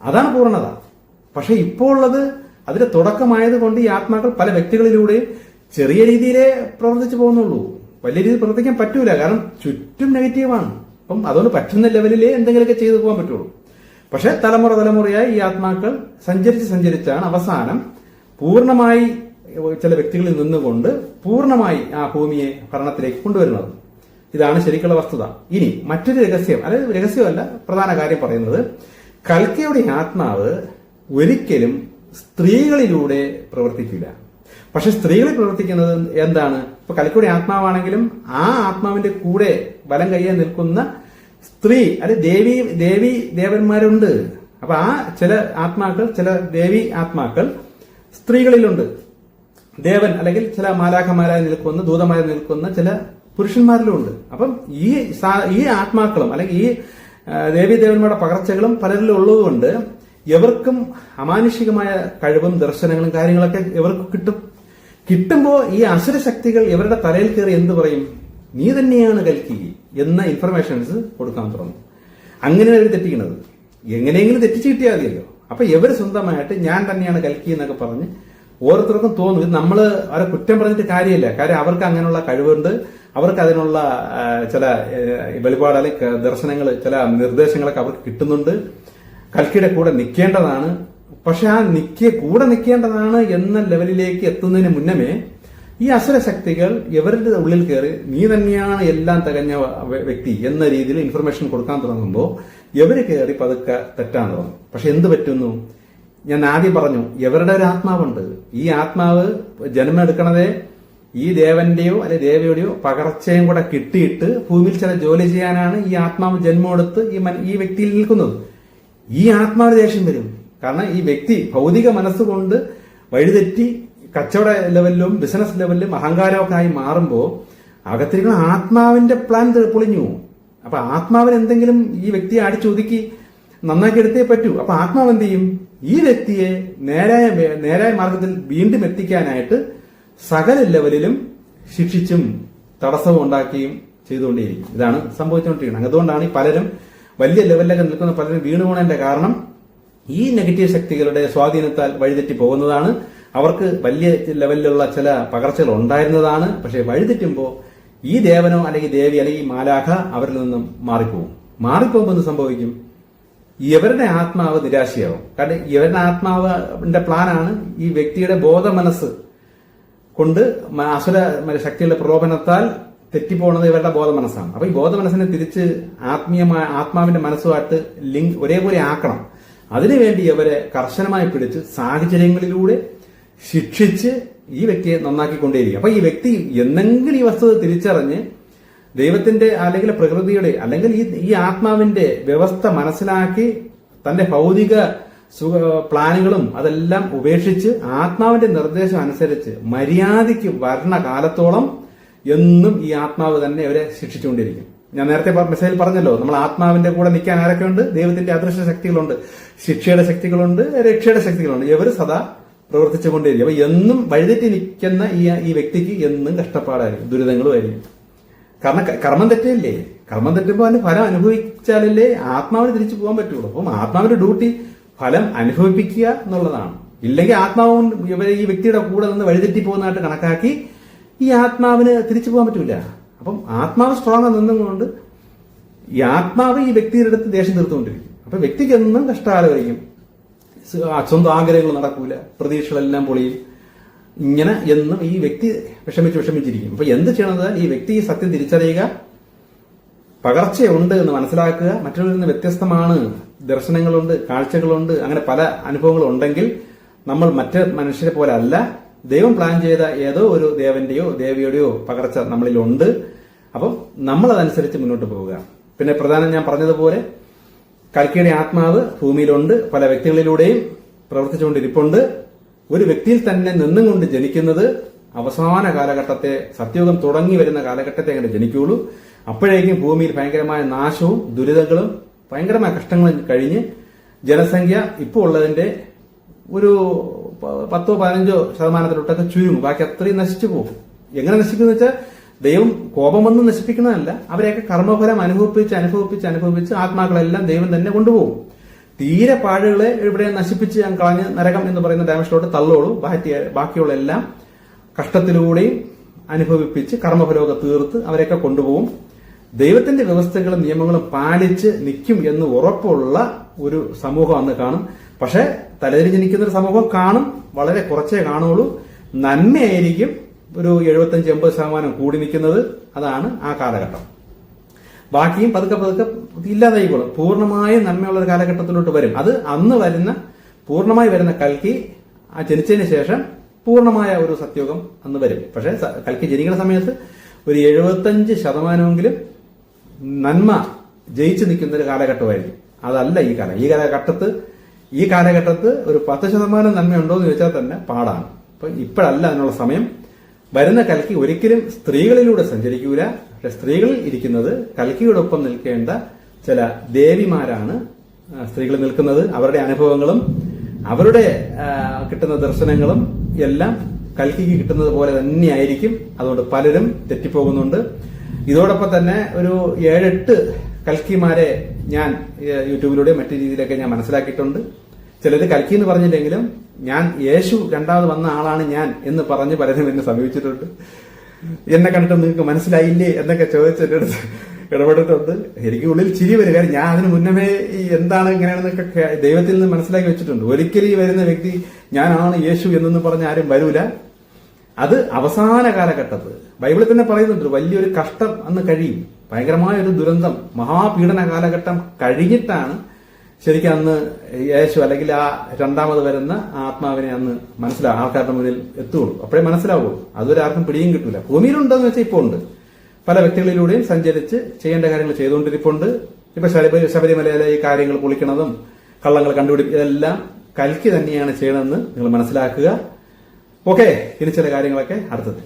അതാണ് പൂർണ്ണത. പക്ഷെ ഇപ്പോൾ ഉള്ളത് അതിന്റെ തുടക്കമായത് കൊണ്ട് ഈ ആത്മാക്കൾ പല വ്യക്തികളിലൂടെയും ചെറിയ രീതിയിലേ പ്രവർത്തിച്ചു പോകുന്നുള്ളൂ. വലിയ രീതിയിൽ പ്രവർത്തിക്കാൻ പറ്റൂല, കാരണം ചുറ്റും നെഗറ്റീവാണ്. അപ്പം അതുകൊണ്ട് പറ്റുന്ന ലെവലിലേ എന്തെങ്കിലുമൊക്കെ ചെയ്തു പോകാൻ പറ്റുള്ളൂ. പക്ഷെ തലമുറയായി ഈ ആത്മാക്കൾ സഞ്ചരിച്ചാണ് അവസാനം പൂർണ്ണമായി ചില വ്യക്തികളിൽ നിന്നുകൊണ്ട് പൂർണ്ണമായി ആ ഭൂമിയെ ഭരണത്തിലേക്ക് കൊണ്ടുവരുന്നത്. ഇതാണ് ശരിക്കുള്ള വസ്തുത. ഇനി മറ്റൊരു രഹസ്യം, അതായത് രഹസ്യമല്ല, പ്രധാന കാര്യം പറയുന്നത്, കൽക്കിയുടെ ആത്മാവ് ഒരിക്കലും സ്ത്രീകളിലൂടെ പ്രവർത്തിക്കില്ല. പക്ഷെ സ്ത്രീകൾ പ്രവർത്തിക്കുന്നത് എന്താണ്? ഇപ്പൊ കൽക്കിയുടെ ആത്മാവാണെങ്കിലും ആ ആത്മാവിന്റെ കൂടെ വലം കയ്യാൻ നിൽക്കുന്ന സ്ത്രീ അല്ലെ ദേവി ദേവന്മാരുണ്ട്. അപ്പൊ ആ ചില ആത്മാക്കൾ, ചില ദേവി ആത്മാക്കൾ സ്ത്രീകളിലുണ്ട്. ദേവൻ അല്ലെങ്കിൽ ചില മാലാഖമാരായി നിൽക്കുന്ന, ദൂതമാരായി നിൽക്കുന്ന ചില പുരുഷന്മാരിലുമുണ്ട്. അപ്പം ഈ ആത്മാക്കളും അല്ലെങ്കിൽ ഈ ദേവീദേവന്മാരുടെ പകർച്ചകളും പലരിലും ഉള്ളതുകൊണ്ട് ഇവർക്കും അമാനുഷികമായ കഴിവും ദർശനങ്ങളും കാര്യങ്ങളൊക്കെ ഇവർക്ക് കിട്ടുമ്പോൾ ഈ അസുരശക്തികൾ ഇവരുടെ തലയിൽ കയറി എന്ത് പറയും? നീ തന്നെയാണ് കൽക്കി എന്ന ഇൻഫർമേഷൻസ് കൊടുക്കാൻ തുടങ്ങും. അങ്ങനെയാണ് ഇവർ തെറ്റിക്കുന്നത്. എങ്ങനെയെങ്കിലും തെറ്റിച്ച് കിട്ടിയാൽ മതിയല്ലോ. അപ്പൊ ഇവർ സ്വന്തമായിട്ട് ഞാൻ തന്നെയാണ് കൽക്കി എന്നൊക്കെ പറഞ്ഞ് ഓരോരുത്തർക്കും തോന്നും. ഇത് നമ്മൾ അവരെ കുറ്റം പറഞ്ഞിട്ട് കാര്യമില്ല. കാര്യം അവർക്ക് അങ്ങനെയുള്ള കഴിവുണ്ട്, അവർക്ക് അതിനുള്ള ചില വെളിപാട് അല്ലെങ്കിൽ ദർശനങ്ങൾ, ചില നിർദ്ദേശങ്ങളൊക്കെ അവർക്ക് കിട്ടുന്നുണ്ട്. കൽക്കിയുടെ കൂടെ നിൽക്കേണ്ടതാണ്. പക്ഷെ ആ കൂടെ നിൽക്കേണ്ടതാണ് എന്ന ലെവലിലേക്ക് എത്തുന്നതിന് മുന്നമേ ഈ അസുരശക്തികൾ ഇവരുടെ ഉള്ളിൽ കയറി നീ തന്നെയാണ് എല്ലാം തികഞ്ഞ വ്യക്തി എന്ന രീതിയിൽ ഇൻഫർമേഷൻ കൊടുക്കാൻ തുടങ്ങുമ്പോൾ ഇവര് കയറി പതുക്കെ തെറ്റാൻ തുടങ്ങും. പക്ഷെ എന്ത് പറ്റുന്നു? ഞാൻ ആദ്യം പറഞ്ഞു, ഇവരുടെ ഒരു ആത്മാവുണ്ട്. ഈ ആത്മാവ് ജന്മം എടുക്കണതേ ഈ ദേവന്റെയോ അല്ലെ ദേവിയുടെയോ പകർച്ചയും കൂടെ കിട്ടിയിട്ട് ഭൂമിയിൽ ചില ജോലി ചെയ്യാനാണ് ഈ ആത്മാവ് ജന്മമെടുത്ത് ഈ വ്യക്തിയിൽ നിൽക്കുന്നത്. ഈ ആത്മാവിന് ദേഷ്യം വരും. കാരണം ഈ വ്യക്തി ഭൗതിക മനസ്സുകൊണ്ട് വഴിതെറ്റി കച്ചവട ലെവലിലും ബിസിനസ് ലെവലിലും അഹങ്കാരമൊക്കെ ആയി മാറുമ്പോൾ അകത്തിരിക്കുന്ന ആത്മാവിന്റെ പ്ലാൻ പൊളിഞ്ഞു പോകും. അപ്പൊ ആത്മാവിന് എന്തെങ്കിലും ഈ വ്യക്തിയെ അടിച്ചൊതുക്കി നന്നാക്കി എടുത്തേ പറ്റൂ. അപ്പൊ ആത്മാവ് എന്ത് ചെയ്യും? ഈ വ്യക്തിയെ നേരായ മാർഗത്തിൽ വീണ്ടും എത്തിക്കാനായിട്ട് സകല ലെവലിലും ശിക്ഷിച്ചും തടസ്സവും ഉണ്ടാക്കിയും ചെയ്തുകൊണ്ടേയിരിക്കും. ഇതാണ് സംഭവിച്ചുകൊണ്ടിരിക്കുന്നത്. അതുകൊണ്ടാണ് ഈ പലരും വലിയ ലെവലിലൊക്കെ നിൽക്കുന്ന പലരും വീണുപോണതിന്റെ കാരണം ഈ നെഗറ്റീവ് ശക്തികളുടെ സ്വാധീനത്താൽ വഴിതെറ്റി പോകുന്നതാണ്. അവർക്ക് വലിയ ലെവലിലുള്ള ചില പകർച്ചകൾ ഉണ്ടായിരുന്നതാണ്. പക്ഷെ വഴിതെറ്റുമ്പോൾ ഈ ദേവനോ അല്ലെങ്കിൽ ദേവി അല്ലെങ്കിൽ ഈ മാലാഖ അവരിൽ നിന്നും മാറിപ്പോകുമ്പോൾ എന്ത് സംഭവിക്കും? ഇവരുടെ ആത്മാവ് നിരാശയാവും. കാരണം ഇവരുടെ ആത്മാവിന്റെ പ്ലാനാണ് ഈ വ്യക്തിയുടെ ബോധമനസ്സ് കൊണ്ട് അസുര ശക്തിയുടെ പ്രലോഭനത്താൽ തെറ്റിപ്പോകുന്നത് ഇവരുടെ ബോധമനസ്സാണ്. അപ്പൊ ഈ ബോധമനസ്സിനെ തിരിച്ച് ആത്മാവിന്റെ മനസ്സുമായിട്ട് ഒരേപോലെ ആക്കണം. അതിനുവേണ്ടി ഇവരെ കർശനമായി പിടിച്ച് സാഹചര്യങ്ങളിലൂടെ ശിക്ഷിച്ച് ഈ വ്യക്തിയെ നന്നാക്കിക്കൊണ്ടേയിരിക്കും. അപ്പൊ ഈ വ്യക്തി എന്തെങ്കിലും ഈ വസ്തുത തിരിച്ചറിഞ്ഞ് ദൈവത്തിന്റെ അല്ലെങ്കിൽ പ്രകൃതിയുടെ അല്ലെങ്കിൽ ഈ ആത്മാവിന്റെ വ്യവസ്ഥ മനസ്സിലാക്കി തന്റെ ഭൗതിക പ്ലാനുകളും അതെല്ലാം ഉപേക്ഷിച്ച് ആത്മാവിന്റെ നിർദ്ദേശം അനുസരിച്ച് മര്യാദയ്ക്ക് വരണ കാലത്തോളം എന്നും ഈ ആത്മാവ് തന്നെ അവരെ ശിക്ഷിച്ചുകൊണ്ടിരിക്കും. ഞാൻ നേരത്തെ മെസ്സേജിൽ പറഞ്ഞല്ലോ, നമ്മൾ ആത്മാവിന്റെ കൂടെ നിൽക്കാൻ ആരൊക്കെയുണ്ട്? ദൈവത്തിന്റെ അദൃശ്യ ശക്തികളുണ്ട്, ശിക്ഷയുടെ ശക്തികളുണ്ട്, രക്ഷയുടെ ശക്തികളുണ്ട്. ഇവർ സദാ പ്രവർത്തിച്ചുകൊണ്ടേയിരിക്കും. അപ്പൊ എന്നും വഴിതെറ്റി നിൽക്കുന്ന ഈ വ്യക്തിക്ക് എന്നും കഷ്ടപ്പാടായിരിക്കും, ദുരിതങ്ങളുമായിരിക്കും. കാരണം കർമ്മം തെറ്റല്ലേ? കർമ്മം തെറ്റുമ്പോൾ അതിന് ഫലം അനുഭവിച്ചാലല്ലേ ആത്മാവിന് തിരിച്ചു പോകാൻ പറ്റുള്ളൂ. അപ്പം ആത്മാവിന്റെ ഡ്യൂട്ടി ഫലം അനുഭവിപ്പിക്കുക എന്നുള്ളതാണ്. ഇല്ലെങ്കിൽ ആത്മാവും ഈ വ്യക്തിയുടെ കൂടെ നിന്ന് വഴിതെറ്റി പോകുന്നതായിട്ട് കണക്കാക്കി ഈ ആത്മാവിന് തിരിച്ചു പോകാൻ പറ്റൂല. അപ്പം ആത്മാവ് സ്ട്രോങ് നിന്നുകൊണ്ട് ഈ ആത്മാവ് ഈ വ്യക്തിയുടെ അടുത്ത് ദേഷ്യം തീർത്തുകൊണ്ടിരിക്കും. അപ്പൊ വ്യക്തിക്ക് എന്നും കഷ്ടകാലമായിരിക്കും. സ്വന്തം ആഗ്രഹങ്ങൾ നടക്കൂല, പ്രതീക്ഷകളെല്ലാം പൊളിയും. ഇങ്ങനെ എന്നും ഈ വ്യക്തി വിഷമിച്ചിരിക്കും. അപ്പൊ എന്ത് ചെയ്യണത്? ഈ വ്യക്തി ഈ സത്യം തിരിച്ചറിയുക, പകർച്ചയുണ്ട് എന്ന് മനസ്സിലാക്കുക, മറ്റുള്ളവരിൽ നിന്ന് വ്യത്യസ്തമാണ്, ദർശനങ്ങളുണ്ട്, കാഴ്ചകളുണ്ട്, അങ്ങനെ പല അനുഭവങ്ങളും ഉണ്ടെങ്കിൽ നമ്മൾ മറ്റ് മനുഷ്യരെ പോലെ അല്ല. ദൈവം പ്ലാൻ ചെയ്ത ഏതോ ഒരു ദേവന്റെയോ ദേവിയുടെയോ പകർച്ച നമ്മളിലുണ്ട്. അപ്പം നമ്മളതനുസരിച്ച് മുന്നോട്ട് പോവുക. പിന്നെ പ്രധാനം ഞാൻ പറഞ്ഞതുപോലെ കൽക്കിയുടെ ആത്മാവ് ഭൂമിയിലുണ്ട്, പല വ്യക്തികളിലൂടെയും പ്രവർത്തിച്ചുകൊണ്ടിരിപ്പുണ്ട്. ഒരു വ്യക്തിയിൽ തന്നെ നിന്നും കൊണ്ട് ജനിക്കുന്നത് അവസാന കാലഘട്ടത്തെ, സത്യയുഗം തുടങ്ങി വരുന്ന കാലഘട്ടത്തെ അങ്ങനെ ജനിക്കുകയുള്ളൂ. അപ്പോഴേക്കും ഭൂമിയിൽ ഭയങ്കരമായ നാശവും ദുരിതങ്ങളും ഭയങ്കരമായ കഷ്ടങ്ങളും കഴിഞ്ഞ് ജനസംഖ്യ ഇപ്പോൾ ഉള്ളതിന്റെ ഒരു 10-15% ചുരുങ്ങും. ബാക്കി അത്രയും നശിച്ചു പോകും. എങ്ങനെ നശിക്കുന്ന വെച്ചാൽ ദൈവം കോപം വന്ന് നശിപ്പിക്കുന്നതല്ല, അവരെയൊക്കെ കർമ്മഫലം അനുഭവിപ്പിച്ച് ആത്മാക്കളെല്ലാം ദൈവം തന്നെ കൊണ്ടുപോകും. തീരെ പാഴുകളെ ഇവിടെ നശിപ്പിച്ച് ഞാൻ കളഞ്ഞ് നരകം എന്ന് പറയുന്ന ഡാമേജിലോട്ട് തള്ളോളൂ. ബാക്കിയുള്ള എല്ലാം കഷ്ടത്തിലൂടെയും അനുഭവിപ്പിച്ച് കർമ്മഫലമൊക്കെ തീർത്ത് അവരെയൊക്കെ കൊണ്ടുപോകും. ദൈവത്തിന്റെ വ്യവസ്ഥകളും നിയമങ്ങളും പാലിച്ച് നിൽക്കും എന്ന് ഉറപ്പുള്ള ഒരു സമൂഹം അന്ന് കാണും. പക്ഷെ തലതിരിഞ്ഞ് ഒരു സമൂഹം കാണും, വളരെ കുറച്ചേ കാണുള്ളൂ. നന്മയായിരിക്കും ഒരു 75-80% കൂടി നിൽക്കുന്നത്. അതാണ് ആ കാലഘട്ടം. ബാക്കിയും പതുക്കെ ഇല്ലാതായിക്കോളും. പൂർണ്ണമായും നന്മയുള്ള ഒരു കാലഘട്ടത്തിലോട്ട് വരും. അത് അന്ന് പൂർണ്ണമായി വരുന്ന കൽക്കി ആ ജനിച്ചതിന് ശേഷം പൂർണ്ണമായ ഒരു സത്യയുഗം അന്ന് വരും. പക്ഷെ കൽക്കി ജനിക്കുന്ന സമയത്ത് ഒരു 75% നന്മ ജയിച്ചു നിൽക്കുന്ന ഒരു കാലഘട്ടമായിരിക്കും. അതല്ല ഈ കാലം. ഈ കാലഘട്ടത്ത് ഒരു 10% നന്മയുണ്ടോ എന്ന് ചോദിച്ചാൽ തന്നെ പാടാണ്. അപ്പൊ ഇപ്പോഴല്ല അതിനുള്ള സമയം. വരുന്ന കൽക്കി ഒരിക്കലും സ്ത്രീകളിലൂടെ സഞ്ചരിക്കൂല. പക്ഷെ സ്ത്രീകളിൽ ഇരിക്കുന്നത് കൽക്കിയോടൊപ്പം നിൽക്കേണ്ട ചില ദേവിമാരാണ് സ്ത്രീകൾ നിൽക്കുന്നത്. അവരുടെ അനുഭവങ്ങളും അവരുടെ കിട്ടുന്ന ദർശനങ്ങളും എല്ലാം കൽക്കിക്ക് കിട്ടുന്നത് പോലെ തന്നെയായിരിക്കും. അതുകൊണ്ട് പലരും തെറ്റിപ്പോകുന്നുണ്ട്. ഇതോടൊപ്പം തന്നെ ഒരു 7-8 കൽക്കിമാരെ ഞാൻ യൂട്യൂബിലൂടെ മറ്റു രീതിയിലൊക്കെ ഞാൻ മനസ്സിലാക്കിയിട്ടുണ്ട്. ചിലര് കൽക്കി എന്ന് പറഞ്ഞില്ലെങ്കിലും ഞാൻ യേശു രണ്ടാമത് വന്ന ആളാണ് ഞാൻ എന്ന് പറഞ്ഞ് പലരും എന്നെ സമീപിച്ചിട്ടുണ്ട്. എന്നെ കണ്ടിട്ട് നിങ്ങൾക്ക് മനസ്സിലായില്ലേ എന്നൊക്കെ ചോദിച്ചിട്ട് ഇടപെട്ടിട്ടുണ്ട്. എനിക്ക് ഉള്ളിൽ ചിരി വരും. കാര്യം ഞാൻ അതിന് മുന്നമേ ഈ എന്താണ് ഇങ്ങനെയാണെന്നൊക്കെ ദൈവത്തിൽ നിന്ന് മനസ്സിലാക്കി വെച്ചിട്ടുണ്ട്. ഒരിക്കലും ഈ വരുന്ന വ്യക്തി ഞാനാണ് യേശു എന്നൊന്നും പറഞ്ഞ് ആരും വരൂല. അത് അവസാന കാലഘട്ടത്ത് ബൈബിളിൽ തന്നെ പറയുന്നുണ്ട്, വലിയൊരു കഷ്ടം അന്ന് കഴിയും. ഭയങ്കരമായ ഒരു ദുരന്തം, മഹാപീഡന കാലഘട്ടം കഴിഞ്ഞിട്ടാണ് ശരിക്കും അന്ന് യേശു അല്ലെങ്കിൽ ആ രണ്ടാമത് വരുന്ന ആത്മാവിനെ അന്ന് ആൾക്കാരുടെ മുന്നിൽ എത്തുകയുള്ളൂ. അപ്പോഴേ മനസ്സിലാവുള്ളൂ. അതുവരെ ആർക്കും പിടിയും കിട്ടൂല. ഭൂമിയിലുണ്ടെന്ന് വെച്ചാൽ ഇപ്പോൾ ഉണ്ട്. പല വ്യക്തികളിലൂടെയും സഞ്ചരിച്ച് ചെയ്യേണ്ട കാര്യങ്ങൾ ചെയ്തുകൊണ്ടിരിപ്പുണ്ട്. ഇപ്പൊ ശബരിമലയിലെ ഈ കാര്യങ്ങൾ പൊളിക്കണതും കള്ളങ്ങൾ കണ്ടുപിടിക്കുക ഇതെല്ലാം കൽക്കി തന്നെയാണ് ചെയ്യണമെന്ന് നിങ്ങൾ മനസ്സിലാക്കുക. ഓക്കെ, ഇനി ചില കാര്യങ്ങളൊക്കെ അടുത്തത്.